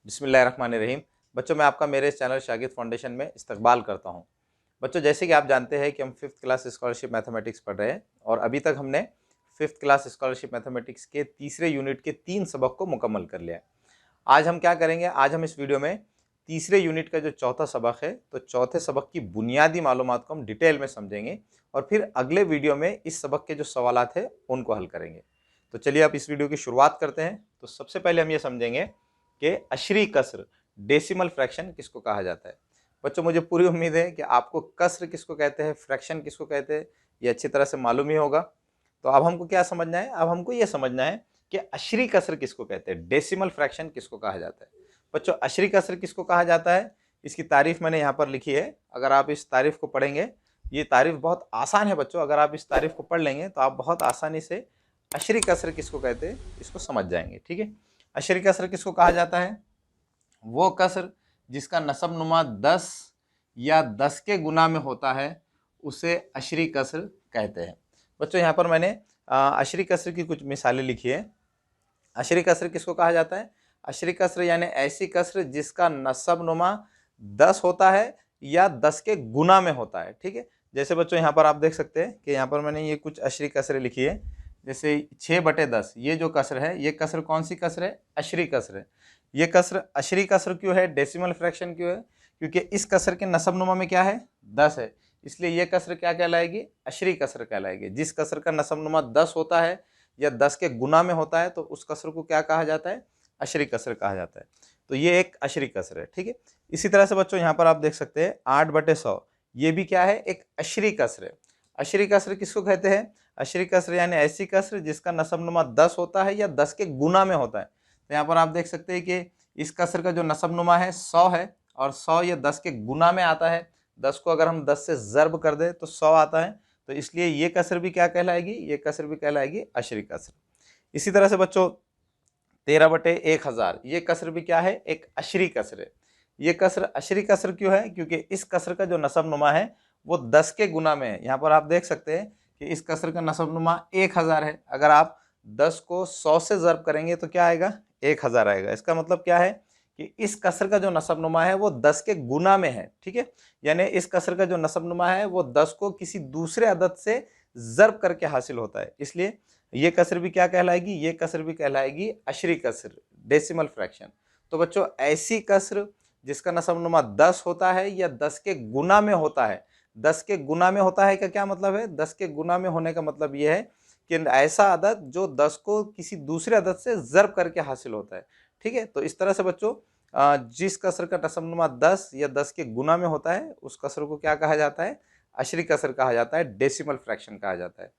बिस्मिल्लाहिर्रहमानिर्रहीम। बच्चों, मैं आपका मेरे इस चैनल शागिद फाउंडेशन में इस्तकबाल करता हूं। बच्चों, जैसे कि आप जानते हैं कि हम 5th क्लास स्कॉलरशिप मैथमेटिक्स पढ़ रहे हैं और अभी तक हमने 5th क्लास स्कॉलरशिप मैथमेटिक्स के तीसरे यूनिट के 3 सबक को मुकम्मल कर लिया है। आज हम क्या करेंगे, आज हम इस वीडियो में तीसरे यूनिट का जो चौथा सबक है, तो चौथे सबक की बुनियादी मालूमात को हम डिटेल में समझेंगे और फिर अगले वीडियो में इस सबक के जो सवालात हैं उनको हल करेंगे। तो चलिए अब इस वीडियो की शुरुआत करते हैं। तो सबसे पहले हम ये समझेंगे कि अशरी कसर डेसिमल फ्रैक्शन किसको कहा जाता है। बच्चों, मुझे पूरी उम्मीद है कि आपको कसर किसको कहते हैं, फ्रैक्शन किसको कहते हैं, ये अच्छी तरह से मालूम ही होगा। तो अब हमको क्या समझना है, अब हमको ये समझना है कि अशरी कसर किसको कहते हैं, डेसिमल फ्रैक्शन किसको कहा जाता है। बच्चों, अशरी कसर किसको कहा जाता है, इसकी तारीफ मैंने यहाँ पर लिखी है। अगर आप इस तारीफ को पढ़ेंगे, ये तारीफ बहुत आसान है बच्चों, अगर आप इस तारीफ को पढ़ लेंगे तो आप बहुत आसानी से अशरी कसर किसको कहते हैं इसको समझ जाएंगे। ठीक है, अशरी कसर किसको कहा जाता है, वो कसर जिसका नसब नुमा 10 या 10 के गुना में होता है उसे अशरी कसर कहते हैं। बच्चों, यहाँ पर मैंने अशरी कसर की कुछ मिसालें लिखी है। अशरी कसर किसको कहा जाता है, अशरी कसर यानी ऐसी कसर जिसका नसब नुमा 10 होता है या 10 के गुना में होता है। ठीक है, जैसे बच्चों यहाँ पर आप देख सकते हैं कि यहाँ पर मैंने ये कुछ अशरी कसरें लिखी है। जैसे 6/10 ये जो कसर है, ये कसर कौन सी कसर है, अशरी कसर है। ये कसर अशरी कसर क्यों है, डेसिमल फ्रैक्शन क्यों है, क्योंकि इस कसर के नसब नुमा में क्या है, 10 है, इसलिए ये कसर क्या कहलाएगी, अशरी कसर कहलाएगी। जिस कसर का नसब नुमा 10 होता है या 10 के गुना में होता है तो उस कसर को क्या कहा जाता है, अशरी कसर कहा जाता है। तो ये एक अशरी कसर है। ठीक है, इसी तरह से बच्चों यहाँ पर आप देख सकते हैं 8/100 ये भी क्या है, एक अशरी कसर है। अशरी कसर किसको कहते हैं, अशरी कसर यानी ऐसी कसर जिसका नसब नुमा 10 होता है या 10 के गुना में होता है। तो यहाँ पर आप देख सकते हैं कि इस कसर का जो नसब नुमा है 100 है और 100 ये 10 के गुना में आता है। 10 को अगर हम 10 से ज़र्ब कर दें तो 100 आता है, तो इसलिए ये कसर भी क्या कहलाएगी, ये कसर भी कहलाएगी अशरी कसर। इसी तरह से बच्चों 13/1000 ये कसर भी क्या है, एक अशरी कसर है। ये कसर अशरी कसर क्यों है, क्योंकि इस कसर का जो नसब नुमा है वो 10 के गुना में है। यहाँ पर आप देख सकते हैं कि इस कसर का नसब नुमा 1000 है। अगर आप 10 को 100 से ज़र्ब करेंगे तो क्या आएगा, 1000 आएगा। इसका मतलब क्या है कि इस कसर का जो नसब नुमा है वो 10 के गुना में है। ठीक है, यानी इस कसर का जो नसब नुमा है वो 10 को किसी दूसरे अदद से ज़र्ब करके हासिल होता है, इसलिए ये कसर भी क्या कहलाएगी, ये कसर भी कहलाएगी अशरी कसर, डेसिमल फ्रैक्शन। तो बच्चों, ऐसी कसर जिसका नसब नुमा 10 होता है या 10 के गुना में होता है। 10 के गुना में होता है का क्या मतलब है, 10 के गुना में होने का मतलब यह है कि ऐसा अदद जो 10 को किसी दूसरे अदद से ज़र्ब करके हासिल होता है। ठीक है, तो इस तरह से बच्चों जिस कसर का नसब नुमा 10 या 10 के गुना में होता है उस कसर को क्या कहा जाता है, अशरी कसर कहा जाता है, डेसिमल फ्रैक्शन कहा जाता है।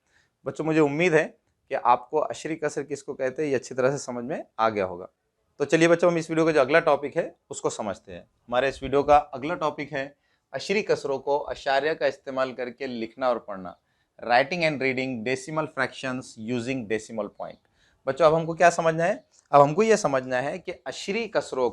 बच्चों, मुझे उम्मीद है कि आपको अशरी कसर किसको कहते हैं ये अच्छी तरह से समझ में आ गया होगा। तो चलिए बच्चों, हम इस वीडियो का जो अगला टॉपिक है उसको समझते हैं। हमारे इस वीडियो का अगला टॉपिक है अशरी कसरों को अशारिया का इस्तेमाल करके लिखना और पढ़ना, writing and reading decimal fractions using decimal point. बच्चों, अब हमको क्या समझना है, अब हमको ये समझना है कि अशरी कसरों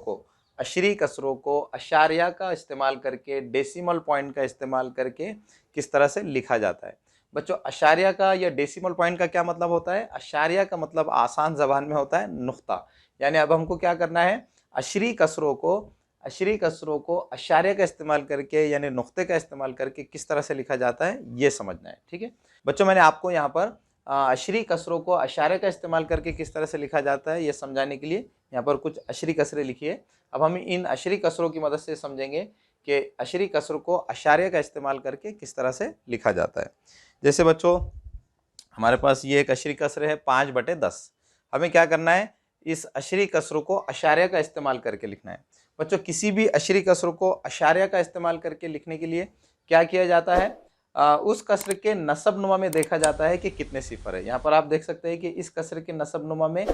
को अशारिया का इस्तेमाल करके, डेसिमल पॉइंट का इस्तेमाल करके किस तरह से लिखा जाता है। बच्चों, अशारिया का या डेसिमल पॉइंट का क्या मतलब होता है, अशारिया का मतलब आसान ज़बान में होता है नुक्ता। यानी अब हमको क्या करना है, अशरी कसरों को अशारिया का इस्तेमाल करके यानी नुक्ते का इस्तेमाल करके किस तरह से लिखा जाता है ये समझना है। ठीक है बच्चों, मैंने आपको यहाँ पर अशरी कसरों को अशारे का इस्तेमाल करके किस तरह से लिखा जाता है ये समझाने के लिए यहाँ पर कुछ अशरी कसरें लिखी है। अब हम इन अशरी कसरों की मदद से समझेंगे कि अशरी कसरों को अशारे का इस्तेमाल करके किस तरह से लिखा जाता है। जैसे बच्चों, हमारे पास ये एक अशरी कसर है 5/10। हमें क्या करना है, इस अशरी कसरों को अशारे का इस्तेमाल करके लिखना है। बच्चों, किसी भी अशरी कसरों को अशारे का इस्तेमाल करके लिखने के लिए क्या किया जाता है, उस कसर के नसब नुमा में देखा जाता है कि कितने सिफर है। यहाँ पर आप देख सकते हैं कि इस कसर के नसब नुमा में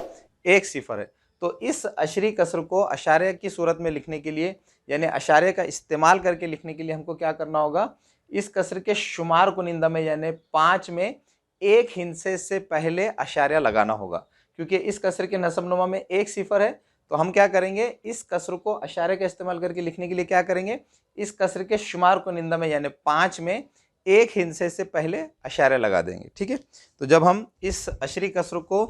1 सिफर है। तो इस अशरी कसर को अशारे की सूरत में लिखने के लिए यानी अशारे का इस्तेमाल करके लिखने के लिए हमको क्या करना होगा, इस कसर के शुमार कुनिंदा में यानी 5 में 1 हिंसे से पहले अशारिया लगाना होगा। क्योंकि इस कसर के नसब नुमा में 1 सिफर है तो हम क्या करेंगे, इस कसर को अशारे का इस्तेमाल करके लिखने के लिए क्या करेंगे, इस कसर के शुमार कुनिंदा में यानी 5 में 1 हिंसे से पहले अशारे लगा देंगे। ठीक है, तो जब हम इस अशरी कसर को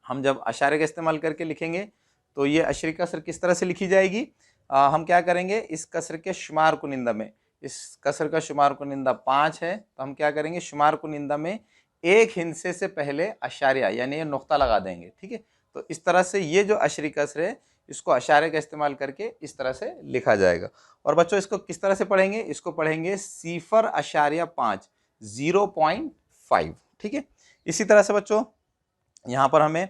हम जब अशारे का इस्तेमाल करके लिखेंगे तो ये अशरी कसर किस तरह से लिखी जाएगी, हम क्या करेंगे, इस कसर के शुमार कुनिंदा में, इस कसर का शुमार कुनिंदा 5 है, तो हम क्या करेंगे, शुमार कुनिंदा में एक हिंसे से पहले अशारिया यानी ये नुक्ता लगा देंगे। ठीक है, तो इस तरह से ये जो अशरी कसर है इसको अशारे का इस्तेमाल करके इस तरह से लिखा जाएगा। और बच्चों इसको किस तरह से पढ़ेंगे, इसको पढ़ेंगे 0.5 0.5। ठीक है, इसी तरह से बच्चों यहाँ पर हमें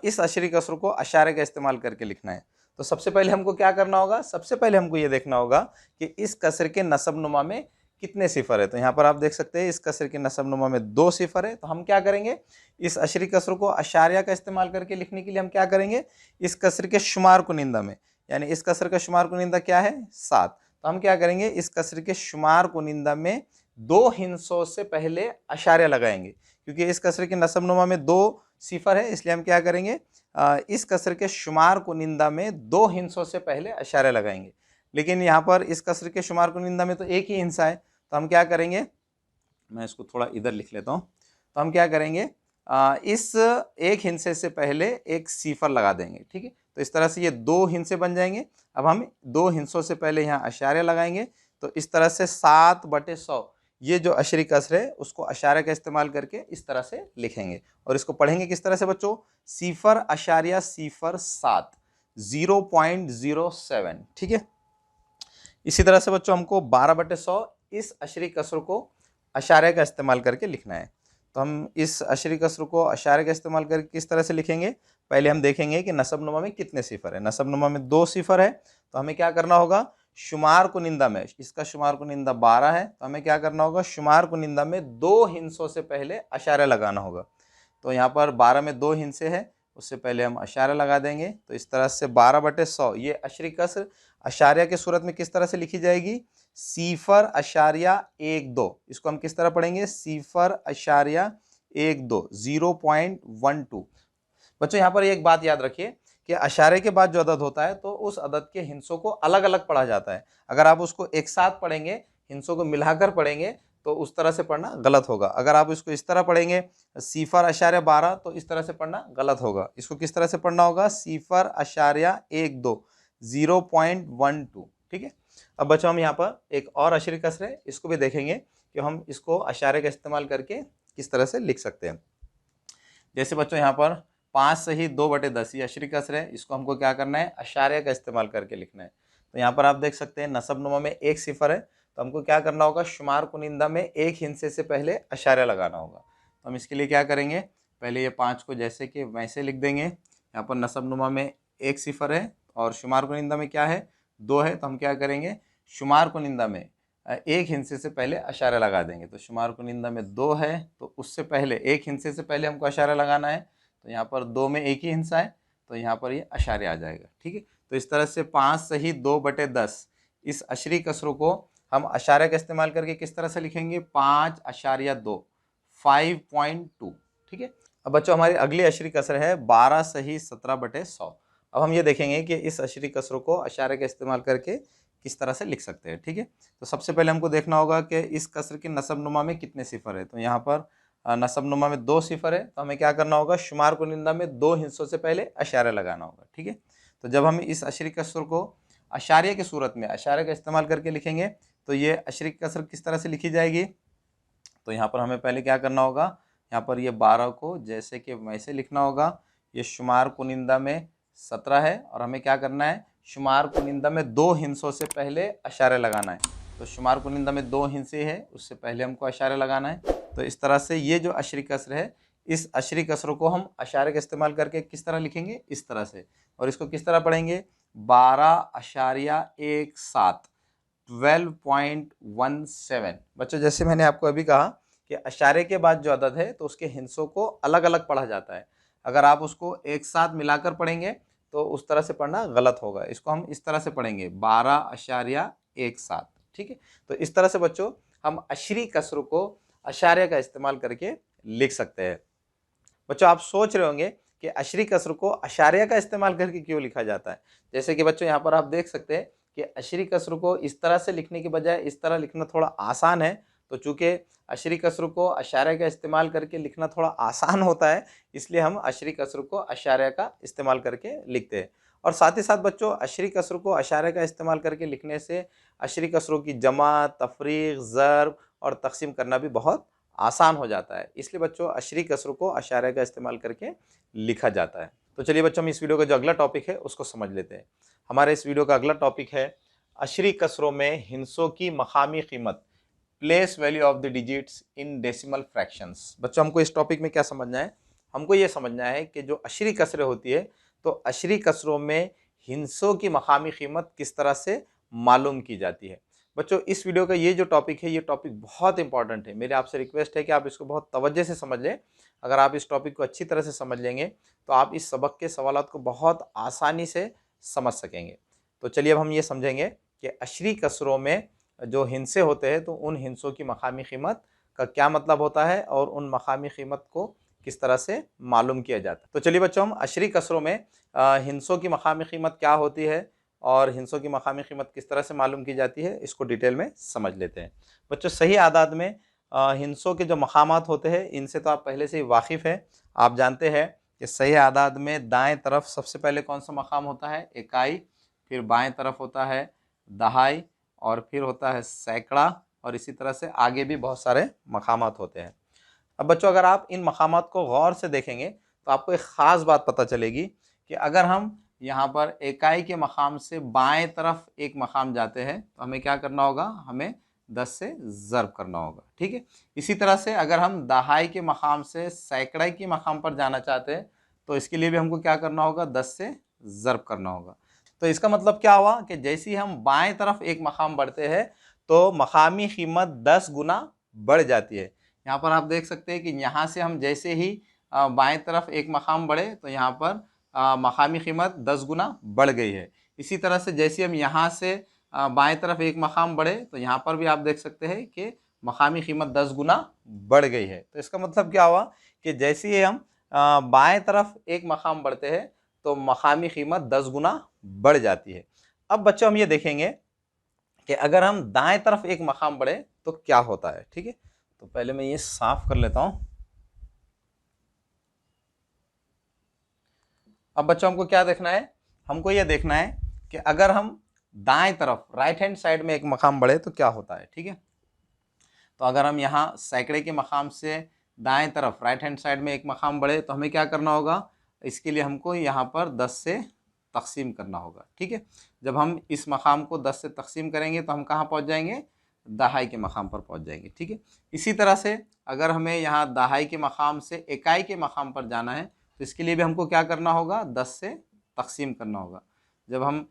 इस अशरी कसर को अशारे का इस्तेमाल करके लिखना है। तो सबसे पहले हमको क्या करना होगा, सबसे पहले हमको ये देखना होगा कि इस कसर के नसब नुमा में कितने सिफर है। तो यहाँ पर आप देख सकते हैं इस कसर के नसब नुमा में 2 सिफर है। तो हम क्या करेंगे, इस अशरी कसर को अशारिया का इस्तेमाल करके लिखने के लिए हम क्या करेंगे, इस कसर के शुमार कुनिंदा में, यानी इस कसर का शुमार कुनिंदा क्या है 7, तो हम क्या करेंगे, इस कसर के शुमार कुनिंदा में 2 हिंसों से पहले अशारिया लगाएंगे। क्योंकि इस कसर के नसब नुमा में 2 सिफर है, इसलिए हम क्या करेंगे, इस कसर के शुमार कुनिंदा में 2 हिंसों से पहले अशारिया लगाएंगे। लेकिन यहाँ पर इस कसर के शुमार कुनिंदा में तो एक ही हिंसा है, तो हम क्या करेंगे, मैं इसको थोड़ा इधर लिख लेता हूँ। तो हम क्या करेंगे, इस एक हिंसे से पहले एक सिफर लगा देंगे। ठीक है, तो इस तरह से ये 2 हिंसे बन जाएंगे। अब हम 2 हिंसों से पहले यहाँ अशारिया लगाएंगे। तो इस तरह से 7/100 ये जो अशरी कसर है उसको अशारे का इस्तेमाल करके इस तरह से लिखेंगे। और इसको पढ़ेंगे किस तरह से बच्चों, 0.07 0.07। ठीक है, इसी तरह से बच्चों हमको 12/100 इस अशरी कसर को अशारे का इस्तेमाल करके लिखना है। तो हम इस अशरी कसर को अशारे का इस्तेमाल करके किस तरह से लिखेंगे, पहले हम देखेंगे कि नसब नुमा में कितने सिफर है। नसब नुमा में 2 सिफर है, तो हमें क्या करना होगा, शुमार कुनिंदा में, इसका शुमार कुनिंदा 12 है, तो हमें क्या करना होगा, शुमार कुनिंदा में 2 हिंसों से पहले अशारा लगाना होगा। तो यहाँ पर 12 में 2 हिंसे है, उससे पहले हम अशारा लगा देंगे। तो इस तरह से 12/100 ये अशरी कसर अशारिया के सूरत में किस तरह से लिखी जाएगी, 0.12। इसको हम किस तरह पढ़ेंगे, 0.12 0.12। बच्चों यहाँ पर एक बात याद रखिए कि अशारे के बाद जो अदद होता है तो उस अदद के हिंसों को अलग अलग पढ़ा जाता है। अगर आप उसको एक साथ पढ़ेंगे, हिंसों को मिलाकर पढ़ेंगे, तो उस तरह से पढ़ना गलत होगा। अगर आप इसको इस तरह पढ़ेंगे 0.12 तो इस तरह से पढ़ना गलत होगा। इसको किस तरह से पढ़ना होगा, 0.12 0.12। ठीक है, अब बच्चों हम यहाँ पर एक और अशरी कसर है, इसको भी देखेंगे कि हम इसको अशारे का इस्तेमाल करके किस तरह से लिख सकते हैं। जैसे बच्चों यहाँ पर 5 सही 2/10 ये अशरी कसर है, इसको हमको क्या करना है, अशारे का इस्तेमाल करके लिखना है। तो यहाँ पर आप देख सकते हैं नसब नुमा में 1 सिफर है, तो हमको क्या करना होगा, शुमार कुनिंदा में 1 हिंसे से पहले अशारा लगाना होगा। तो हम इसके लिए क्या करेंगे, पहले ये 5 को जैसे कि वैसे लिख देंगे। यहाँ पर नसब नुमा में 1 सिफर है और शुमार कुनिंदा में क्या है, 2 है, तो हम क्या करेंगे, शुमार कुनिंदा में 1 हिंसे से पहले अशारा लगा देंगे। तो शुमार कुनिंदा में 2 है, तो उससे पहले 1 हिंसे से पहले हमको अशारा लगाना है। तो यहाँ पर 2 में 1 ही हिंसा है, तो यहाँ पर ये अशारे आ जाएगा। ठीक है, तो इस तरह से 5 सही 2/10 इस अशरी कसरों को हम अशारे का इस्तेमाल करके किस तरह से लिखेंगे, 5.2 5.2। ठीक है, अब बच्चों हमारी अगली अशरी कसर है 12 सही 17/100। अब हम ये देखेंगे कि इस अशरी कसरों को अशारे का इस्तेमाल करके किस तरह से लिख सकते हैं। ठीक है, तो सबसे पहले हमको देखना होगा कि इस कसर के नसब नुमा में कितने सिफर है। तो यहाँ पर नसब नुमा में 2 सिफर है, तो हमें क्या करना होगा, शुमार कुनिंदा में 2 हिस्सों से पहले अशारा लगाना होगा। ठीक है, तो जब हम इस अशरी कसर को अशारिया की सूरत में अशारे का इस्तेमाल करके लिखेंगे तो ये अशरी कसर किस तरह से लिखी जाएगी। तो यहाँ पर हमें पहले क्या करना होगा, यहाँ पर ये 12 को जैसे कि वैसे लिखना होगा। ये शुमार कुनिंदा में 17 है और हमें क्या करना है, शुमार कुनिंदा में 2 हिंसों से पहले अशारे लगाना है। तो शुमार कुनिंदा में 2 हिंसे है, उससे पहले हमको अशारे लगाना है। तो इस तरह से ये जो अशरी कसर है, इस अशरी कसर को हम अशारे का इस्तेमाल करके किस तरह लिखेंगे, इस तरह से। और इसको किस तरह पढ़ेंगे, 12.17 12.17। बच्चों जैसे मैंने आपको अभी कहा कि अशारे के बाद जो अदद है तो उसके हिंसों को अलग अलग पढ़ा जाता है। अगर आप उसको एक साथ मिलाकर पढ़ेंगे तो उस तरह से पढ़ना गलत होगा। इसको हम इस तरह से पढ़ेंगे 12.17। ठीक है, तो इस तरह से बच्चों हम अशरी कसरों को अशारे का इस्तेमाल करके लिख सकते हैं। बच्चों आप सोच रहे होंगे कि अशरी कसर को अशारिया का इस्तेमाल करके क्यों लिखा जाता है। जैसे कि बच्चों यहाँ पर आप देख सकते हैं कि अशरी कसर को इस तरह से लिखने के बजाय इस तरह लिखना थोड़ा आसान है। तो चूंकि अशरी कसर को अशारिया का इस्तेमाल करके लिखना थोड़ा आसान होता है, इसलिए हम अशरी कसर को अशारिया का इस्तेमाल करके लिखते हैं। और साथ ही साथ बच्चों अशरी कसरों को अशारे का इस्तेमाल करके लिखने से अशरी कसरों की जमा, तफरीक, ज़र्ब और तक़सीम करना भी बहुत आसान हो जाता है। इसलिए बच्चों अशरी कसरों को अशारे का इस्तेमाल करके लिखा जाता है। तो चलिए बच्चों हम इस वीडियो का जो अगला टॉपिक है उसको समझ लेते हैं। हमारे इस वीडियो का अगला टॉपिक है अशरी कसरों में हिंसों की मकामी कीमत, place value of the digits in decimal fractions. बच्चों हमको इस टॉपिक में क्या समझना है, हमको ये समझना है कि जो अशरी कसरें होती है तो अशरी कसरों में हिंसों की मकामी कीमत किस तरह से मालूम की जाती है। बच्चों इस वीडियो का ये जो टॉपिक है ये टॉपिक बहुत इंपॉर्टेंट है। मेरी आपसे रिक्वेस्ट है कि आप इसको बहुत तवज्जो से समझ लें। अगर आप इस टॉपिक को अच्छी तरह से समझ लेंगे तो आप इस सबक के सवालात को बहुत आसानी से समझ सकेंगे। तो चलिए अब हम ये समझेंगे कि अशरी कसरों में जो हिंसे होते हैं तो उन हिंसों की मकामी कीमत का क्या मतलब होता है और उन मकामी कीमत को किस तरह से मालूम किया जाता है। तो चलिए बच्चों हम अशरी कसरों में हिंसों की मकामी कीमत क्या होती है और हिंसों की मकामी कीमत किस तरह से मालूम की जाती है इसको डिटेल में समझ लेते हैं। बच्चों सही आदाद में हिंसों के जो मकामात होते हैं इनसे तो आप पहले से ही वाकिफ़ है। आप जानते हैं कि सही आदाद में दाएं तरफ सबसे पहले कौन सा मकाम होता है, इकाई, फिर बाएं तरफ होता है दहाई और फिर होता है सैकड़ा और इसी तरह से आगे भी बहुत सारे मकामात होते हैं। अब बच्चों अगर आप इन मकामात को गौर से देखेंगे तो आपको एक ख़ास बात पता चलेगी कि अगर हम यहाँ पर इकाई के मकाम से बाएं तरफ एक मकाम जाते हैं तो हमें क्या करना होगा, हमें 10 से ज़र्ब करना होगा। ठीक है, इसी तरह से अगर हम दहाई के मकाम से सैकड़े के मकाम पर जाना चाहते हैं तो इसके लिए भी हमको क्या करना होगा, 10 से ज़र्ब करना होगा। तो इसका मतलब क्या हुआ कि जैसे ही हम बाएं तरफ एक मकाम बढ़ते हैं तो मकामी कीमत 10 गुना बढ़ जाती है। यहाँ पर आप देख सकते हैं कि यहाँ से हम जैसे ही बाएं तरफ एक मकाम बढ़े तो यहाँ पर मकामी कीमत 10 गुना बढ़ गई है। इसी तरह से जैसे हम यहाँ से बाएं तरफ एक मकाम बढ़े तो यहाँ पर भी आप देख सकते हैं कि मकामी कीमत 10 गुना बढ़ गई है। तो इसका मतलब क्या हुआ कि जैसे ही हम बाएं तरफ एक मकाम बढ़ते हैं तो मकामी कीमत 10 गुना बढ़ जाती है। अब बच्चों हम ये देखेंगे कि अगर हम दाएं तरफ एक मकाम बढ़े तो क्या होता है। ठीक है, तो पहले मैं ये साफ कर लेता हूं। अब बच्चों हमको क्या देखना है, हमको ये देखना है कि अगर हम दाएं तरफ राइट हैंड साइड में एक मकाम बढ़े तो क्या होता है। ठीक है, तो अगर हम यहाँ सैकड़े के मकाम से दाएं तरफ राइट हैंड साइड में एक मकाम बढ़े तो हमें क्या करना होगा, इसके लिए हमको यहाँ पर 10 से तकसीम करना होगा। ठीक है, जब हम इस मकाम को 10 से तकसीम करेंगे तो हम कहाँ पहुँच जाएंगे, दहाई के मकाम पर पहुँच जाएंगे। ठीक है, इसी तरह से अगर हमें यहाँ दहाई के मकाम से इकाई के मकाम पर जाना है तो इसके लिए भी हमको क्या करना होगा, 10 से तकसीम करना होगा। जब हम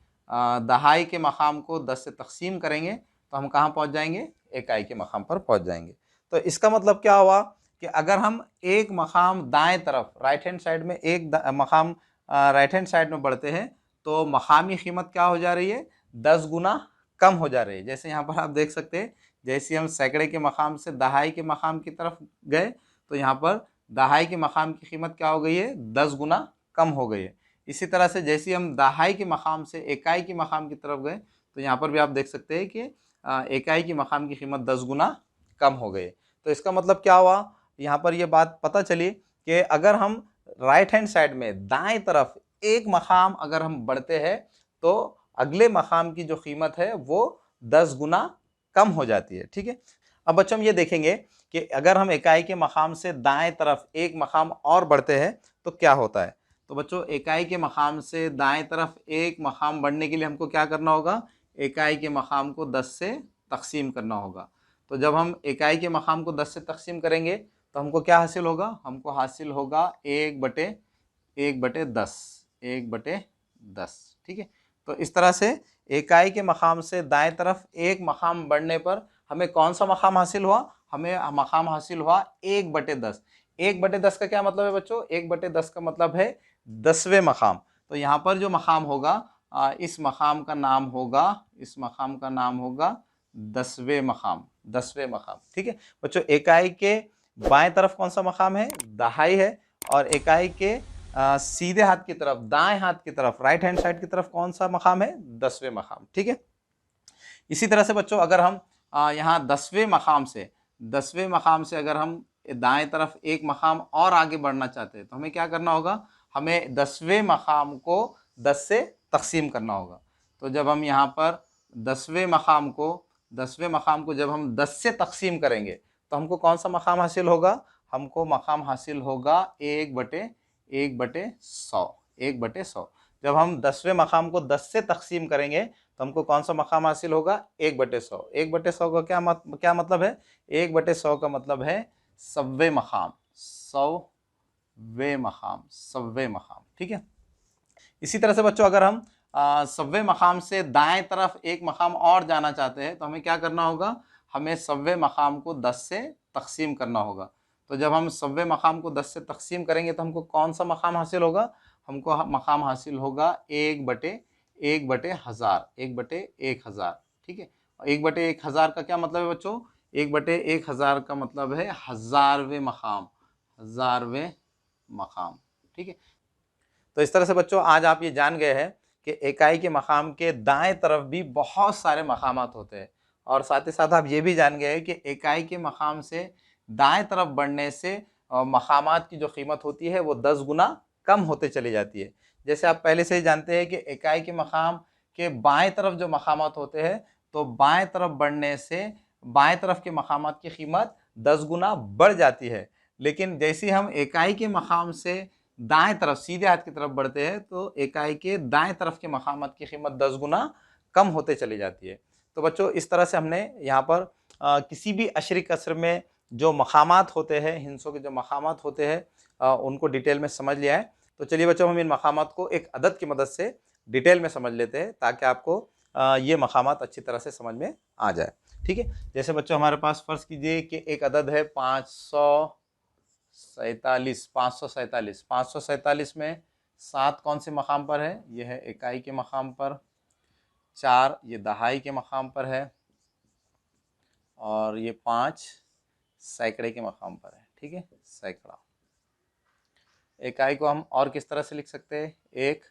दहाई के मकाम को 10 से तकसीम करेंगे तो हम कहाँ पहुँच जाएंगे, इकाई के मकाम पर पहुँच जाएंगे। तो इसका मतलब क्या हुआ कि अगर हम एक मकाम दाएं तरफ राइट हैंड साइड में एक मकाम राइट हैंड साइड में बढ़ते हैं तो मकामी कीमत क्या हो जा रही है, 10 गुना कम हो जा रही है। जैसे यहाँ पर आप देख सकते हैं जैसे हम सैकड़े के मकाम से दहाई के मकाम की तरफ गए तो यहाँ पर दहाई के मकाम की कीमत क्या हो गई है, 10 गुना कम हो गई है। इसी तरह से जैसे हम दहाई के मकाम से इकाई के मकाम की तरफ गए तो यहाँ पर भी आप देख सकते हैं कि इकाई की मकाम की कीमत 10 गुना कम हो गई। तो इसका मतलब क्या हुआ, यहाँ पर ये बात पता चली कि अगर हम राइट हैंड साइड में दाएं तरफ एक मकाम अगर हम बढ़ते हैं तो अगले मकाम की जो कीमत है वो 10 गुना कम हो जाती है। ठीक है, अब बच्चों हम ये देखेंगे कि अगर हम इकाई के मकाम से दाएं तरफ एक मकाम और बढ़ते हैं तो क्या होता है। तो बच्चों इकाई के मकाम से दाएं तरफ एक मकाम बढ़ने के लिए हमको क्या करना होगा, इकाई के मकाम को 10 से तकसीम करना होगा। तो जब हम इकाई के मकाम को 10 से तकसीम करेंगे तो हमको क्या हासिल होगा, हमको हासिल होगा 1/10। ठीक है, तो इस तरह से इकाई के मकाम से दाएं तरफ एक मकाम बढ़ने पर हमें कौन सा मकाम हासिल हुआ, हमें मकाम हासिल हुआ 1/10। 1/10 का क्या मतलब है बच्चों, 1/10 का मतलब है 10वें मकाम। तो यहाँ पर जो मकाम होगा इस मकाम का नाम होगा 10वें मकाम। ठीक है बच्चों, इकाई के बाएं तरफ कौन सा मकाम है, दहाई है और इकाई के सीधे हाथ की तरफ दाएं हाथ की तरफ राइट हैंड साइड की तरफ कौन सा मकाम है, 10वें मकाम। ठीक है, इसी तरह से बच्चों अगर हम यहाँ 10वें मकाम से अगर हम दाएं तरफ एक मकाम और आगे बढ़ना चाहते हैं तो हमें क्या करना होगा, हमें 10वें मकाम को 10 से तकसीम करना होगा। तो जब हम यहाँ पर 10वें मकाम को जब हम 10 से तकसीम करेंगे तो हमको कौन सा मकाम हासिल होगा? हमको मकाम हासिल होगा 1/100। जब हम 10वें मकाम को 10 से तकसीम करेंगे तो हमको कौन सा मकाम हासिल होगा? 1/100। 1/100 का क्या मतलब है? 1/100 का मतलब है 100वें मकाम, 100वें मकाम। ठीक है। इसी तरह से बच्चों अगर हम 100वें मकाम से दाएं तरफ एक मकाम और जाना चाहते हैं तो हमें क्या करना होगा? हमें 100वें मकाम को 10 से तकसीम करना होगा। तो जब हम 100वें मकाम को 10 से तकसीम करेंगे तो हमको कौन सा मकाम हासिल होगा? हमको मकाम हासिल होगा 1/1000, 1/1000। ठीक है। 1/1000 का क्या मतलब है बच्चों? 1/1000 का मतलब है 1000वें मकाम, 1000वें मकाम। ठीक है। तो इस तरह से बच्चों आज आप ये जान गए हैं कि इकाई के मकाम के दाएं तरफ भी बहुत सारे मकामात होते हैं, और साथ ही साथ आप ये भी जान गए हैं कि इकाई के मकाम से दाएं तरफ बढ़ने से मकामात की जो कीमत होती है वो 10 गुना कम होते चली जाती है। जैसे आप पहले से ही जानते हैं कि इकाई के मकाम के बाएं तरफ जो मकामात होते हैं, तो बाएं तरफ बढ़ने से बाएं तरफ के मकामात की कीमत 10 गुना बढ़ जाती है। लेकिन जैसे हम इकाई के मकाम से दाएं तरफ सीधे हाथ की तरफ बढ़ते हैं तो इकाई के दाएं तरफ के मकामात की कीमत 10 गुना कम होते चली जाती है। तो बच्चों इस तरह से हमने यहाँ पर किसी भी अशरी कसर में जो मकामात होते हैं, हिंसों के जो मकामात होते हैं, उनको डिटेल में समझ लिया है। तो चलिए बच्चों हम इन मकामात को एक अदद की मदद से डिटेल में समझ लेते हैं ताकि आपको ये मकामात अच्छी तरह से समझ में आ जाए। ठीक है। जैसे बच्चों हमारे पास फर्ज कीजिए कि एक अदद है 547। 547 में 7 कौन से मकाम पर है? यह है इकाई के मकाम पर, 4 ये दहाई के मकाम पर है, और ये 5 सैकड़े के मकाम पर है। ठीक है, सैकड़ा। इकाई को हम और किस तरह से लिख सकते हैं? एक,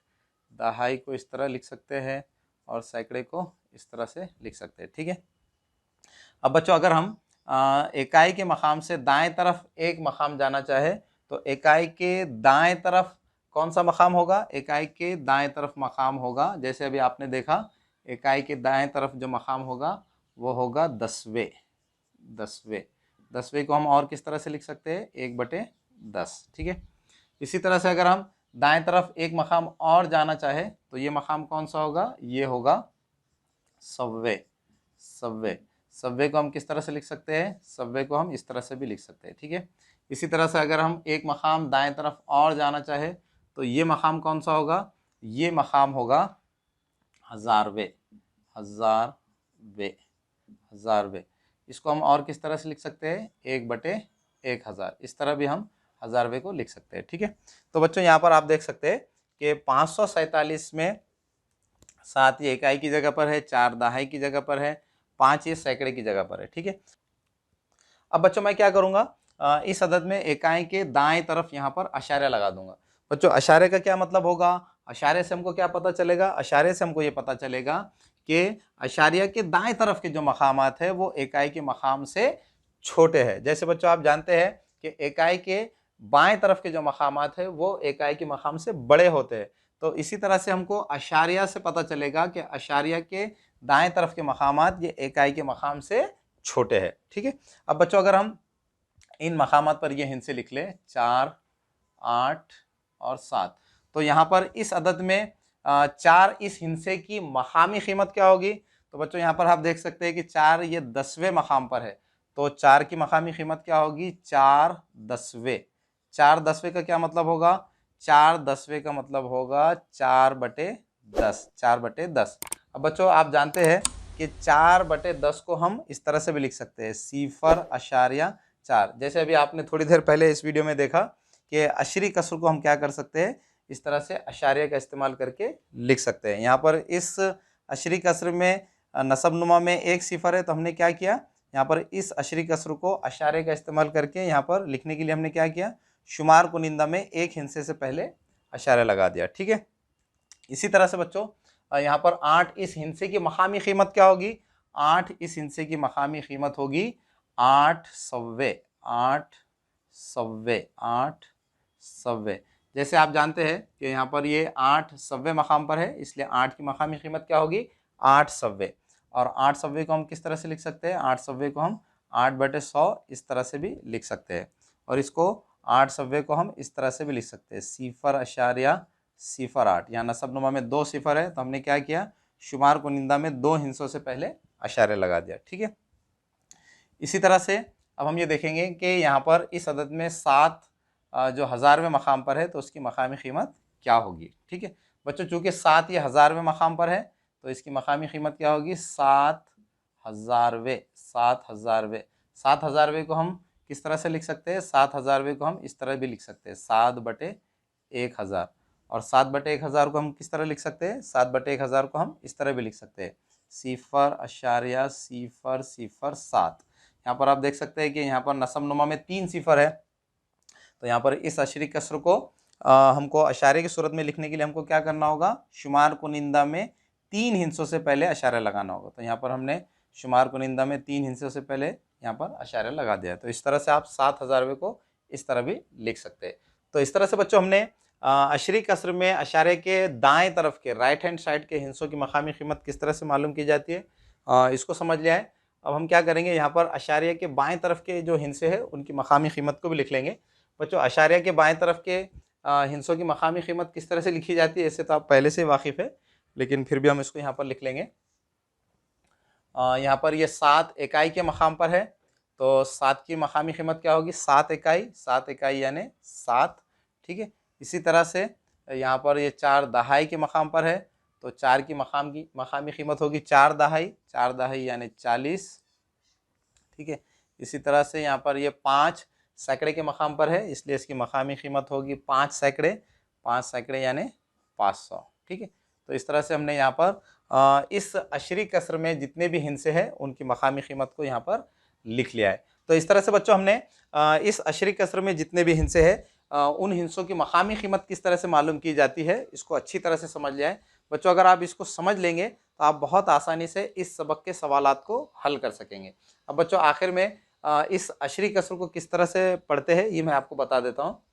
दहाई को इस तरह लिख सकते हैं और सैकड़े को इस तरह से लिख सकते हैं। ठीक है। अब बच्चों अगर हम इकाई के मकाम से दाएं तरफ एक मकाम जाना चाहे तो इकाई के दाएं तरफ कौन सा मकाम होगा? इकाई के दाएं तरफ मकाम होगा, जैसे अभी आपने देखा, इकाई के दाएं तरफ जो मकाम होगा वो होगा 10वें। 10वें को हम और किस तरह से लिख सकते हैं? 1/10। ठीक है। इसी तरह से अगर हम दाएं तरफ एक मकाम और जाना चाहे तो ये मकाम कौन सा होगा? ये होगा 100वें को हम किस तरह से लिख सकते हैं? 100वें को हम इस तरह से भी लिख सकते हैं। ठीक है। इसी तरह से अगर हम एक मकाम दाएं तरफ और जाना चाहे तो ये मकाम कौन सा होगा? ये मकाम होगा 1000वें। इसको हम और किस तरह से लिख सकते हैं? 1/1000। इस तरह भी हम 1000वें को लिख सकते हैं। ठीक है। तो बच्चों यहाँ पर आप देख सकते हैं कि 547 में 7 ये इकाई की जगह पर है, 4 दहाई की जगह पर है, 5 ये सैकड़े की जगह पर है। ठीक है। अब बच्चों मैं क्या करूंगा? इस अदद में इकाई के दाएं तरफ यहाँ पर अशारे लगा दूंगा। बच्चों अशारे का क्या मतलब होगा? अशारे से हमको क्या पता चलेगा? अशारे से हमको ये पता चलेगा कि अशारिया के दाएं तरफ के जो मकामात है वो इकाई के मकाम से छोटे हैं। जैसे बच्चों आप जानते हैं कि इकाई के बाएं तरफ के जो मकामात है वो इकाई के मकाम से बड़े होते हैं। तो इसी तरह से हमको अशारिया से पता चलेगा कि अशारिया के दाएं तरफ के मकामात ये इकाई के मकाम से छोटे हैं। ठीक है। अब बच्चों अगर हम इन मकामात पर ये हिंसे लिख लें 4, 8 और 7, तो यहाँ पर इस अदद में 4 इस हिंसे की मकामी कीमत क्या होगी? तो बच्चों यहाँ पर आप देख सकते हैं कि 4 ये 10वें मकाम पर है, तो 4 की मकामी कीमत क्या होगी? 4 10वें। 4 10वें का क्या मतलब होगा? 4 10वें का मतलब होगा 4/10, 4/10। अब बच्चों आप जानते हैं कि 4/10 को हम इस तरह से भी लिख सकते हैं, 0.4। जैसे अभी आपने थोड़ी देर पहले इस वीडियो में देखा कि अशरी कसर को हम क्या कर सकते हैं? इस तरह से अशारिया का इस्तेमाल करके लिख सकते हैं। यहाँ पर इस अशरी कसर में नसब नुमा में 1 सिफर है, तो हमने क्या किया? यहाँ पर इस अशरी कसर को अशारे का इस्तेमाल करके यहाँ पर लिखने के लिए हमने क्या किया? शुमार कुनिंदा में 1 हिंसे से पहले अशारा लगा दिया। ठीक है। इसी तरह से बच्चों यहाँ पर 8 इस हिंसे की मकामी कीमत क्या होगी? 8 इस हिंसे की मकामी कीमत होगी 8 सव्वे। जैसे आप जानते हैं कि यहाँ पर ये 8 सव्वे मकाम पर है, इसलिए 8 की मकामी कीमत क्या होगी, 8 सव्वे। और 8 सव्वे को हम किस तरह से लिख सकते हैं, 8 सव्वे को हम 8/100 इस तरह से भी लिख सकते हैं। और इसको 8 सव्वे को हम इस तरह से भी लिख सकते हैं, 0.08। यहाँ नसबनुमा में 2 सिफर है, तो हमने क्या किया, शुमार कुनिंदा में 2 हिस्सों से पहले अशारे लगा दिया। ठीक है, इसी तरह से अब हम ये देखेंगे कि यहाँ पर इस अदद में 7 जो हज़ारवें मकाम पर है तो उसकी मकामी कीमत क्या होगी। ठीक है बच्चों, चूँकि 7 ये हज़ारवें मकाम पर है तो इसकी मकामी कीमत क्या होगी, 7 हज़ारवे। 7 हज़ारवे को हम किस तरह से लिख सकते हैं, 7 हज़ारवे को हम इस तरह भी लिख सकते हैं, 7/1000। और 7/1000 को हम किस तरह लिख सकते हैं, 7/1000 को हम इस तरह भी लिख सकते हैं, 0.00007। यहाँ पर आप देख सकते हैं कि यहाँ पर नसब नुमा में 3 सिफर है, तो यहाँ पर इस अशरी कसर को हमको अशारे की सूरत में लिखने के लिए हमको क्या करना होगा, शुमार कुनिंदा में 3 हिस्सों से पहले अशारा लगाना होगा। तो यहाँ पर हमने शुमार कुनिंदा में 3 हिस्सों से पहले यहाँ पर अशारा लगा दिया। तो इस तरह से आप 7 हज़ारवे को इस तरह भी लिख सकते हैं। तो इस तरह से बच्चों हमने अशरी कसर में अशारे के दाएं तरफ के राइट हैंड साइड के हिस्सों की मकामी कीमत किस तरह से मालूम की जाती है, इसको समझ लिया है। अब हम क्या करेंगे, यहाँ पर अशारिया के बाएं तरफ के जो हिस्से हैं उनकी मकामी कीमत को भी लिख लेंगे। बच्चों अशारिया के बाएं तरफ के हिस्सों की मकामी कीमत किस तरह से लिखी जाती है, इससे तो आप पहले से वाकिफ़ है, लेकिन फिर भी हम इसको यहाँ पर लिख लेंगे। यहाँ पर ये 7 इकाई के मकाम पर है, तो 7 की मकामी कीमत क्या होगी, 7 इकाई यानी 7। ठीक है, इसी तरह से यहाँ पर ये 4 दहाई के मकाम पर है, तो 4 की मकामी कीमत होगी 4 दहाई यानी 40। ठीक है, इसी तरह से यहाँ पर ये 5 सैकड़े के मकाम पर है, इसलिए इसकी मकामी कीमत होगी 5 सैकड़े यानी 500। ठीक है, तो इस तरह से हमने यहाँ पर इस अशरी कसर में जितने भी हिस्से हैं उनकी मकामी कीमत को यहाँ पर लिख लिया है। तो इस तरह से बच्चों हमने इस अशरी कसर में जितने भी हिस्से हैं उन हिस्सों की मकामी कीमत किस तरह से मालूम की जाती है, इसको अच्छी तरह से समझ लिया है। बच्चों अगर आप इसको समझ लेंगे तो आप बहुत आसानी से इस सबक के सवालात को हल कर सकेंगे। अब बच्चों आखिर में इस अशरी कसर को किस तरह से पढ़ते हैं ये मैं आपको बता देता हूँ।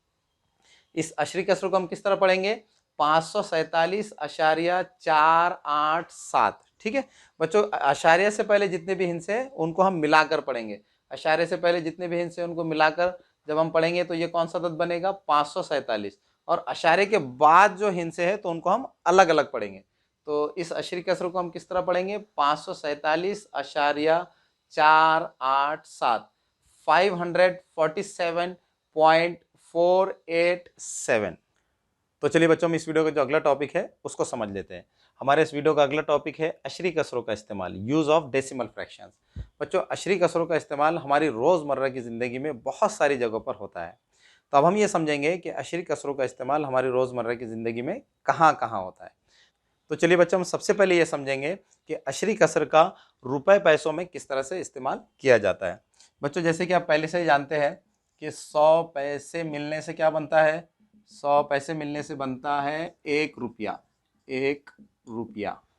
इस अशरी कसर को हम किस तरह पढ़ेंगे, 547.487। ठीक है बच्चों, अशारिया से पहले जितने भी हिस्से हैं उनको हम मिलाकर पढ़ेंगे। अशारे से पहले जितने भी हिस्से हैं उनको मिलाकर जब हम पढ़ेंगे तो ये कौन सा अदद बनेगा, 547। और अशारे के बाद जो हिस्से हैं तो उनको हम अलग अलग पढ़ेंगे। तो इस अशरी कसर को हम किस तरह पढ़ेंगे, 547.487, 547.487। तो चलिए बच्चों हम इस वीडियो का जो अगला टॉपिक है उसको समझ लेते हैं। हमारे इस वीडियो का अगला टॉपिक है अशरी कसरों का इस्तेमाल, यूज़ ऑफ डेसिमल फ्रैक्शंस। बच्चों अशरी कसरों का इस्तेमाल हमारी रोज़मर्रा की ज़िंदगी में बहुत सारी जगहों पर होता है। तो अब हम ये समझेंगे कि अशरी कसरों का इस्तेमाल हमारी रोज़मर्रा की ज़िंदगी में कहाँ कहाँ होता है। तो चलिए बच्चों हम सबसे पहले ये समझेंगे कि अशरी कसर का रुपए पैसों में किस तरह से इस्तेमाल किया जाता है। बच्चों जैसे कि आप पहले से ही जानते हैं कि 100 पैसे मिलने से क्या बनता है, 100 पैसे मिलने से बनता है 1 रुपया।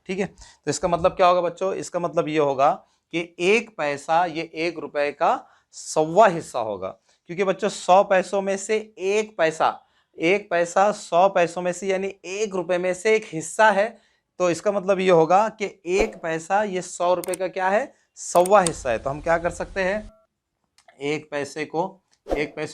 ठीक है, तो इसका मतलब क्या होगा बच्चों, इसका मतलब ये होगा कि 1 पैसा ये 1 रुपए का 100वां हिस्सा होगा। क्योंकि बच्चों 100 पैसों में से 1 पैसा 100 पैसों में से यानी 1 रुपए में से एक हिस्सा है। तो इसका मतलब ये होगा कि 1 पैसा ये 100 रुपए का क्या है, 100वां हिस्सा है। तो हम क्या कर सकते हैं, 1 पैसे को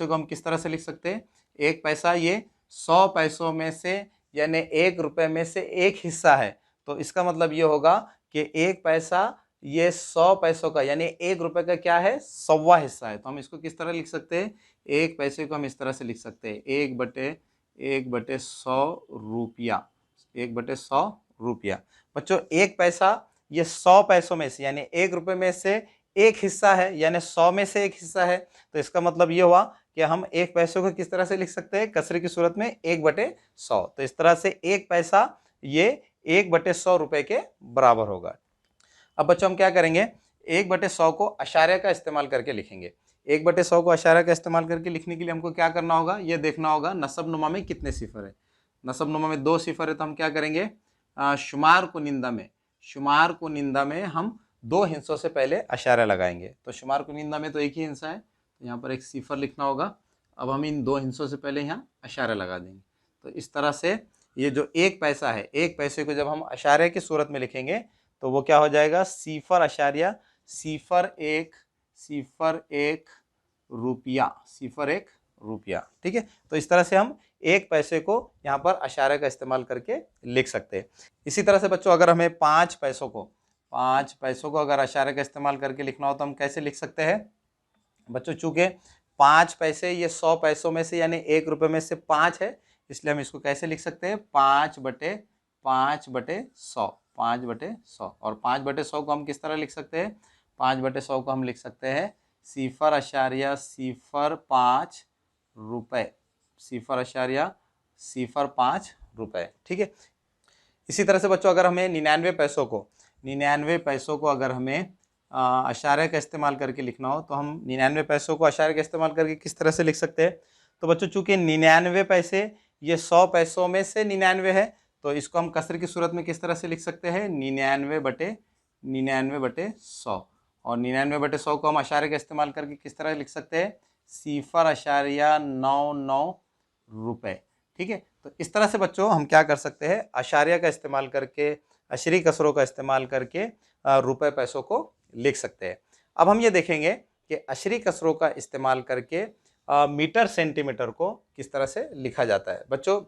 हम किस तरह से लिख सकते हैं, 1 पैसा ये 100 पैसों में से यानी 1 रुपए में से एक हिस्सा है। तो इसका मतलब ये होगा कि 1 पैसा ये 100 पैसों का यानी 1 रुपए का क्या है, 100वां हिस्सा है। तो हम इसको किस तरह लिख सकते हैं, 1 पैसे को हम इस तरह से लिख सकते हैं, 1/100 रुपया, 1/100 रुपया। बच्चों 1 पैसा ये 100 पैसों में से यानी 1 रुपए में से एक हिस्सा है, यानी 100 में से एक हिस्सा है। तो इसका मतलब ये हुआ कि हम 1 पैसे को किस तरह से लिख सकते हैं, कसरे की सूरत में 1/100। तो इस तरह से 1 पैसा ये 1/100 रुपए के बराबर होगा। अब बच्चों हम क्या करेंगे, 1/100 को अशारे का इस्तेमाल करके लिखेंगे। 1/100 को अशारे का इस्तेमाल करके लिखने के लिए हमको क्या करना होगा, ये देखना होगा नसब नुमा में कितने सिफर है। नसब नुमा में 2 सिफर है, तो हम क्या करेंगे, शुमार कुनिंदा में हम 2 हिस्सों से पहले अशारा लगाएंगे। तो शुमार कुनिंदा में तो एक ही हिस्सा है, तो यहाँ पर एक सिफर लिखना होगा। अब हम इन 2 हिस्सों से पहले यहाँ अशारा लगा देंगे। तो इस तरह से ये जो एक पैसा है, एक पैसे को जब हम अशारे की सूरत में लिखेंगे तो वो क्या हो जाएगा, सिफर अशारिया सिफर एक रुपया, सिफर एक रुपया। ठीक है, तो इस तरह से हम एक पैसे को यहाँ पर अशारे का इस्तेमाल करके लिख सकते हैं। इसी तरह से बच्चों अगर हमें पाँच पैसों को अगर अशारे का इस्तेमाल करके लिखना हो तो हम कैसे लिख सकते हैं बच्चों, चूंकि 5 पैसे ये 100 पैसों में से यानी 1 रुपये में से 5 है, इसलिए हम इसको कैसे लिख सकते हैं, 5 बटे 100, 5 बटे 100। और 5 बटे 100 को हम किस तरह लिख सकते हैं, 5 बटे 100 को हम लिख सकते हैं सिफर अशारिया सिफर 5 रुपये, सिफर अशारिया सिफर 5 रुपये। ठीक है, इसी तरह से बच्चों अगर हमें 99 पैसों को अगर हमें अशारे का इस्तेमाल करके लिखना हो तो हम 99 पैसों को अशारे का इस्तेमाल करके किस तरह से लिख सकते हैं। तो बच्चों चूंकि 99 पैसे ये 100 पैसों में से 99 है, तो इसको हम कसर की सूरत में किस तरह से लिख सकते हैं, 99 बटे 100। और 99 बटे 100 को हम अशारे का इस्तेमाल करके किस तरह लिख सकते हैं, सिफर अशारिया 99 रुपये। ठीक है, तो इस तरह से बच्चों हम क्या कर सकते हैं, अशारिया का इस्तेमाल करके, अशरी कसरों का इस्तेमाल करके रुपए पैसों को लिख सकते हैं। अब हम ये देखेंगे कि अशरी कसरों का इस्तेमाल करके मीटर सेंटीमीटर को किस तरह से लिखा जाता है। बच्चों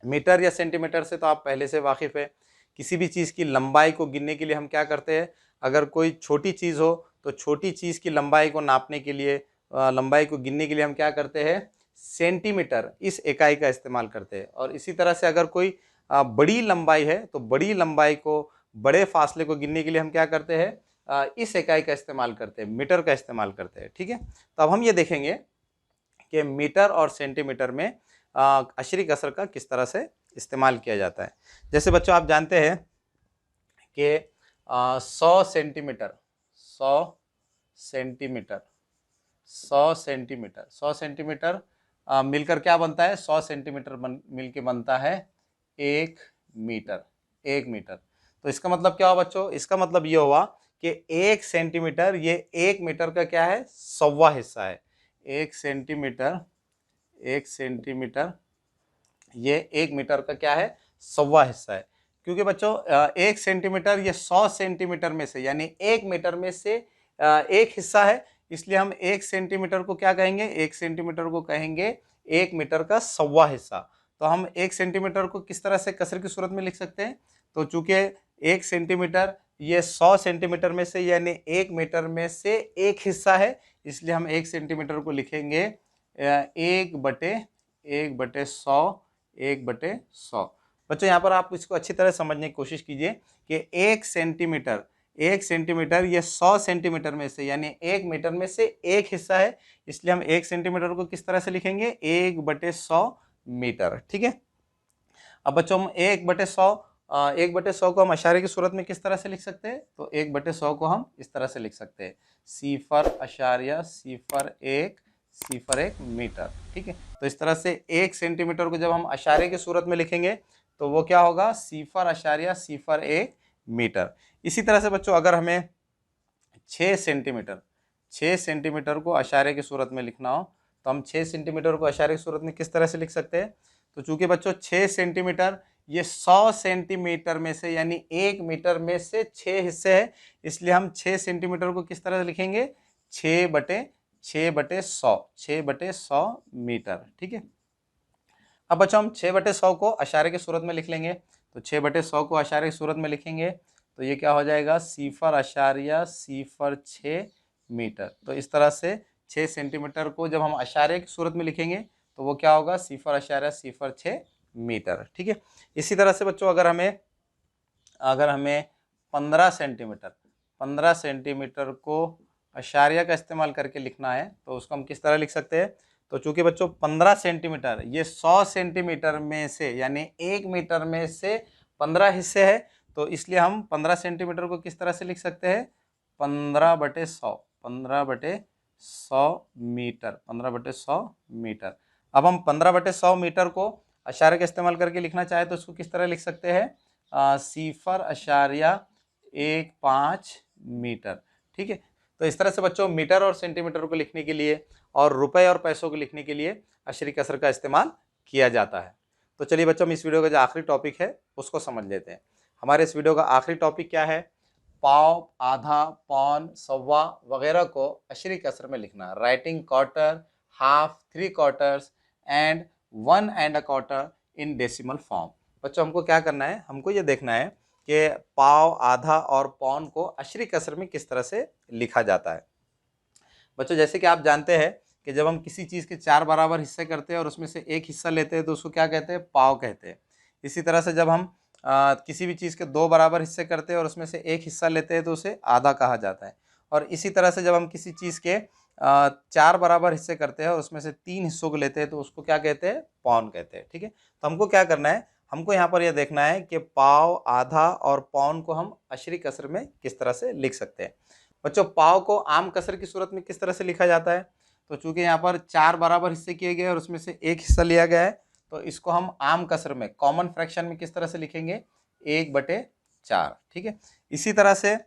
मीटर या सेंटीमीटर से तो आप पहले से वाकिफ़ है। किसी भी चीज़ की लंबाई को गिनने के लिए हम क्या करते हैं, अगर कोई छोटी चीज़ हो तो छोटी चीज़ की लंबाई को नापने के लिए, लंबाई को गिनने के लिए हम क्या करते हैं, सेंटीमीटर इस इकाई का इस्तेमाल करते हैं। और इसी तरह से अगर कोई बड़ी लंबाई है तो बड़ी लंबाई को, बड़े फासले को गिनने के लिए हम क्या करते हैं, इस इकाई का इस्तेमाल करते हैं, मीटर का इस्तेमाल करते हैं। ठीक है, तो अब हम ये देखेंगे कि मीटर और सेंटीमीटर में अशरी कसर का किस तरह से इस्तेमाल किया जाता है। जैसे बच्चों आप जानते हैं कि 100 सेंटीमीटर मिलकर क्या बनता है, 100 सेंटीमीटर मिलकर बनता है 1 मीटर। तो इसका मतलब क्या हुआ बच्चों, इसका मतलब ये हुआ कि 1 सेंटीमीटर ये 1 मीटर का क्या है, 1/4 हिस्सा है। 1 सेंटीमीटर ये 1 मीटर का क्या है, 1/4 हिस्सा है। क्योंकि बच्चों 1 सेंटीमीटर ये 100 सेंटीमीटर में से यानी 1 मीटर में से एक हिस्सा है, इसलिए हम 1 सेंटीमीटर को क्या कहेंगे, 1 सेंटीमीटर को कहेंगे 1 मीटर का 1/4 हिस्सा। तो हम 1 सेंटीमीटर को किस तरह से कसर की सूरत में लिख सकते हैं, तो चूंकि 1 सेंटीमीटर ये 100 सेंटीमीटर में से यानी 1 मीटर में से एक हिस्सा है, इसलिए हम 1 सेंटीमीटर को लिखेंगे 1/100। बच्चों यहाँ पर आप इसको अच्छी तरह समझने की कोशिश कीजिए कि 1 सेंटीमीटर ये 100 सेंटीमीटर में से यानी 1 मीटर में से एक हिस्सा है, इसलिए हम 1 सेंटीमीटर को किस तरह से लिखेंगे, 1/100 मीटर। ठीक है, अब बच्चों हम 1/100 को हम अशारे की सूरत में किस तरह से लिख सकते हैं, तो 1/100 को हम इस तरह से लिख सकते हैं, सिफर अशारिया सिफर एक मीटर। ठीक है, तो इस तरह से 1 सेंटीमीटर को जब हम अशारे की सूरत में लिखेंगे तो वो क्या होगा, सिफर अशारिया सिफर 1 मीटर। इसी तरह से बच्चों अगर हमें 6 सेंटीमीटर को अशारे की सूरत में लिखना हो तो हम 6 सेंटीमीटर को अशारे की सूरत में किस तरह से लिख सकते हैं, तो चूंकि बच्चों 6 सेंटीमीटर ये 100 सेंटीमीटर में से यानी 1 मीटर में से 6 हिस्से है, इसलिए हम 6 सेंटीमीटर को किस तरह से लिखेंगे, 6/100 मीटर। ठीक है, अब बच्चों हम 6/100 को अशारे की सूरत में लिख लेंगे, तो 6/100 को अशारे की सूरत में लिखेंगे तो ये क्या हो जाएगा, सिफर अशारिया सिफर 6 मीटर। तो इस तरह से 6 सेंटीमीटर को जब हम अशारे की सूरत में लिखेंगे तो वो क्या होगा, सिफर अशारिया सिफर 6 मीटर। ठीक है, इसी तरह से बच्चों अगर हमें 15 सेंटीमीटर को अशारिया का इस्तेमाल करके लिखना है तो उसको हम किस तरह लिख सकते हैं, तो चूंकि बच्चों 15 सेंटीमीटर ये 100 सेंटीमीटर में से यानी 1 मीटर में से 15 हिस्से है, तो इसलिए हम 15 सेंटीमीटर को किस तरह से लिख सकते हैं, 15/100 मीटर। अब हम 15/100 मीटर को अशारे का इस्तेमाल करके लिखना चाहे तो उसको किस तरह लिख सकते हैं, सिफर अशारिया 1.5 मीटर। ठीक है, तो इस तरह से बच्चों मीटर और सेंटीमीटर को लिखने के लिए और रुपए और पैसों को लिखने के लिए अशरी कसर का इस्तेमाल किया जाता है। तो चलिए बच्चों, हम इस वीडियो का जो आखिरी टॉपिक है उसको समझ लेते हैं। हमारे इस वीडियो का आखिरी टॉपिक क्या है? पाव, आधा, पौन, सवा वगैरह को अशरी कसर में लिखना। Writing quarter, half, 3/4 and 1 1/4 in decimal form. बच्चों, हमको क्या करना है? हमको ये देखना है कि पाव, आधा और पौन को अशरी कसर में किस तरह से लिखा जाता है। बच्चों, जैसे कि आप जानते हैं कि जब हम किसी चीज़ के 4 बराबर हिस्से करते हैं और उसमें से एक हिस्सा लेते हैं तो उसको क्या कहते हैं? पाव कहते हैं। इसी तरह से जब हम किसी भी चीज़ के 2 बराबर हिस्से करते हैं और उसमें से एक हिस्सा लेते हैं तो उसे आधा कहा जाता है। और इसी तरह से जब हम किसी चीज़ के 4 बराबर हिस्से करते हैं और उसमें से 3 हिस्सों को लेते हैं तो उसको क्या कहते हैं? पौन कहते हैं। ठीक है, तो हमको क्या करना है? हमको यहाँ पर यह देखना है कि पाव, आधा और पौन को हम अशरी कसर में किस तरह से लिख सकते हैं। बच्चों, पाव को आम कसर की सूरत में किस तरह से लिखा जाता है? तो चूंकि यहाँ पर 4 बराबर हिस्से किए गए और उसमें से एक हिस्सा लिया गया है तो इसको हम आम कसर में, कॉमन फ्रैक्शन में किस तरह से लिखेंगे? 1/4। ठीक है, इसी तरह से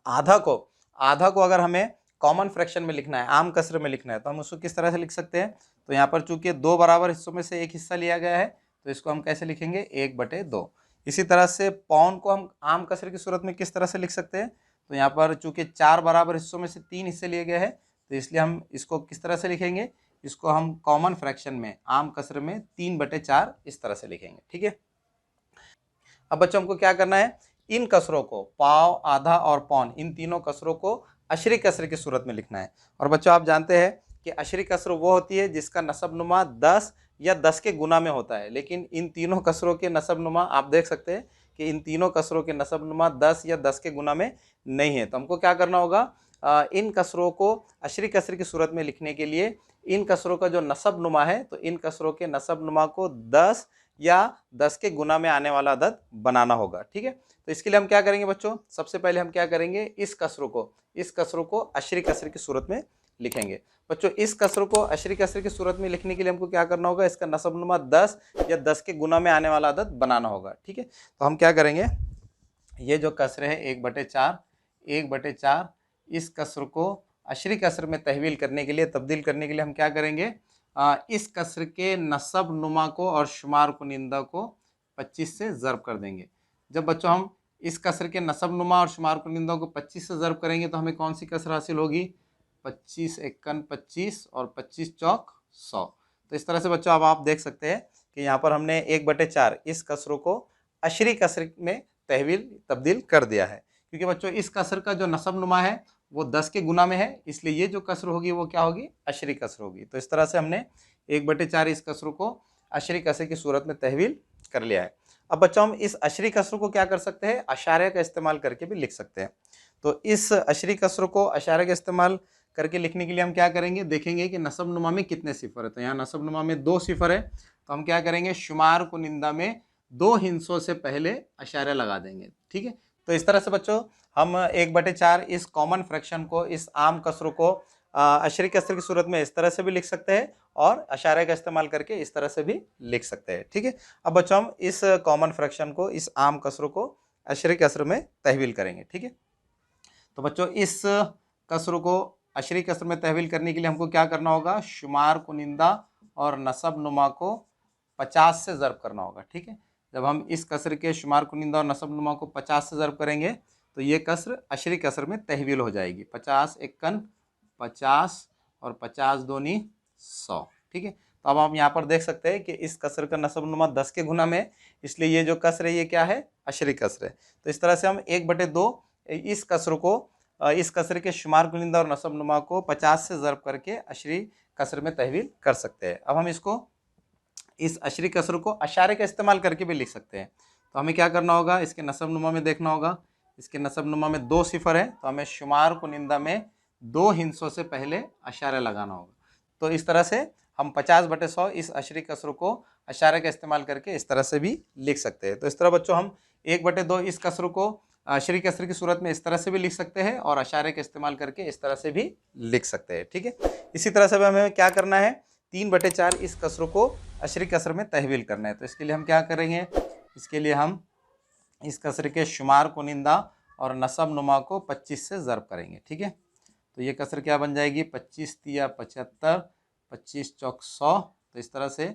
आधा को अगर हमें कॉमन फ्रैक्शन में लिखना है, आम कसर में लिखना है, तो हम उसको किस तरह से लिख सकते हैं? तो यहाँ पर चूंकि 2 बराबर हिस्सों में से एक हिस्सा लिया गया है तो इसको हम कैसे लिखेंगे? 1/2। इसी तरह से पौन को हम आम कसर की सूरत में किस तरह से लिख सकते हैं? तो यहाँ पर चूंकि 4 बराबर हिस्सों में से 3 हिस्से लिए गए हैं तो इसलिए हम इसको किस तरह से लिखेंगे? इसको हम कॉमन फ्रैक्शन में, आम कसर में 3/4 इस तरह से लिखेंगे। ठीक है, अब बच्चों हमको क्या करना है? इन कसरों को, पाव, आधा और पौन, इन तीनों कसरों को अशरी कसर की सूरत में लिखना है। और बच्चों, आप जानते हैं कि अशरी कसर वो होती है जिसका नसबनुमा 10 या 10 के गुना में होता है, लेकिन इन तीनों कसरों के नसबनुमा आप देख सकते हैं कि इन तीनों कसरों के नसबनुमा 10 या 10 के गुना में नहीं है। तो हमको क्या करना होगा? इन कसरों को अशरी कसर की सूरत में लिखने के लिए इन कसरों का जो नसबनुमा है तो इन कसरों के नसबनुमा को 10 या 10 के गुना में आने वाला अदद बनाना होगा। ठीक है, तो इसके लिए हम क्या करेंगे बच्चों? सबसे पहले हम क्या करेंगे? इस कसरों को अशरी कसर की सूरत में लिखेंगे। बच्चों, इस कसरों को अशरी कसर की सूरत में लिखने के लिए हमको क्या करना होगा? इसका नसबनुमा 10 या 10 के गुना में आने वाला अदद बनाना होगा। ठीक है, तो हम क्या करेंगे? ये जो कसर है 1/4 इस कसर को अशरी कसर में तहवील करने के लिए, तब्दील करने के लिए हम क्या करेंगे? इस कसर के नसब नुमा को और शुमार कुनिंदा को 25 से ज़र्ब कर देंगे। जब बच्चों हम इस कसर के नसब नुमा और शुमार कुनिंदा को 25 से ज़र्ब करेंगे तो हमें कौन सी कसर हासिल होगी? 25 एकन 25 और 25 चौक 100। तो इस तरह से बच्चों अब आप देख सकते हैं कि यहाँ पर हमने 1/4 इस कसरों को अशरी कसर में तब्दील कर दिया है, क्योंकि बच्चों इस कसर का जो नसब नुमा है वो 10 के गुना में है, इसलिए ये जो कसर होगी वो क्या होगी? अशरी कसर होगी। तो इस तरह से हमने 1/4 इस कसर को अशरी कसर की सूरत में तहवील कर लिया है। अब बच्चों हम इस अशरी कसर को क्या कर सकते हैं? अशारे का इस्तेमाल करके भी लिख सकते हैं। तो इस अशरी कसर को अशारे का इस्तेमाल करके लिखने के लिए हम क्या करेंगे? देखेंगे कि नसब नुमा में कितने सिफर है। तो यहाँ नसब नुमा में 2 सिफर है, तो हम क्या करेंगे? शुमार कुनिंदा में 2 हिंसों से पहले अशारा लगा देंगे। ठीक है, तो इस तरह से बच्चों हम 1/4 इस कॉमन फ्रैक्शन को, इस आम कसरों को अशरी कसर की सूरत में इस तरह से भी लिख सकते हैं और अशारे का इस्तेमाल करके इस तरह से भी लिख सकते हैं। ठीक है, अब बच्चों हम इस कॉमन फ्रैक्शन को, इस आम कसरों को अशरी कसर में तहवील करेंगे। ठीक है, तो बच्चों इस कसरों को अशरी कसर में तहवील करने के लिए हमको क्या करना होगा? शुमार कुनिंदा और नसब नुमा को 50 से ज़र्ब करना होगा। ठीक है, जब हम इस कसर के शुमार कुनिंदा और नसब नुमा को 50 से ज़र्ब करेंगे तो ये कसर अशरी कसर में तहवील हो जाएगी। 50 एकन 50 और 50 दूनी 100। ठीक है, तो अब हम यहाँ पर देख सकते हैं कि इस कसर का नसब नुमा 10 के गुना में, इसलिए ये जो कसर है ये क्या है? अशरी कसर है। तो इस तरह से हम 1/2 इस कसर को, इस कसर के शुमार कुनिंदा और नसब नुमा को 50 से ज़र्ब करके अशरी कसर में तहवील कर सकते हैं। अब हम इसको, इस अशरी कसर को अशारे का इस्तेमाल करके भी लिख सकते हैं। तो हमें क्या करना होगा? इसके नसब नुमा में देखना होगा, इसके नसब नुमा में 2 सिफर है, तो हमें शुमार कुनिंदा में 2 हिंसों से पहले अशारा लगाना होगा। तो इस तरह से हम 50/100 इस अशरी कसर को अशारे का इस्तेमाल करके इस तरह से भी लिख सकते हैं। तो इस तरह बच्चों हम 1/2 इस कसर को अशरी कसर की सूरत में इस तरह से भी लिख सकते हैं और अशारे का इस्तेमाल करके इस तरह से भी लिख सकते हैं। ठीक है, इसी तरह से हमें क्या करना है? 3/4 इस कसर को अशरी कसर में तहवील करना है। तो इसके लिए हम क्या करेंगे? इसके लिए हम इस कसर के शुमार कुनिंदा और नसब नुमा को 25 से ज़र्ब करेंगे। ठीक है, तो ये कसर क्या बन जाएगी? 25 तिया 75, 25 चौक 100। तो इस तरह से,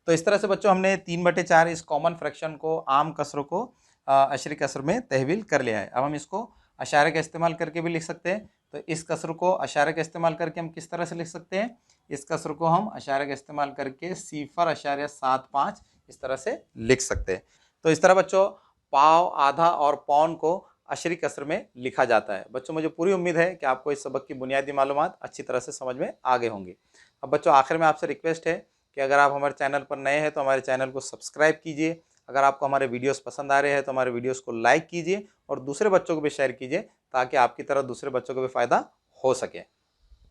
तो इस तरह से बच्चों हमने 3/4 इस कॉमन फ्रैक्शन को, आम कसरों को अशरी कसर में तहवील कर लिया है। अब हम इसको अशारे का इस्तेमाल करके भी लिख सकते हैं। तो इस कसर को अशारे का इस्तेमाल करके हम किस तरह से लिख सकते हैं? इस कसर को हम अशारे का इस्तेमाल करके 0.75 इस तरह से लिख सकते हैं। तो इस तरह बच्चों पाव, आधा और पौन को अशरी कसर में लिखा जाता है। बच्चों मुझे पूरी उम्मीद है कि आपको इस सबक की बुनियादी मालूमात अच्छी तरह से समझ में आ गए होंगे। अब बच्चों आखिर में आपसे रिक्वेस्ट है कि अगर आप हमारे चैनल पर नए हैं तो हमारे चैनल को सब्सक्राइब कीजिए। अगर आपको हमारे वीडियोस पसंद आ रहे हैं तो हमारे वीडियोस को लाइक कीजिए और दूसरे बच्चों को भी शेयर कीजिए ताकि आपकी तरह दूसरे बच्चों को भी फ़ायदा हो सके।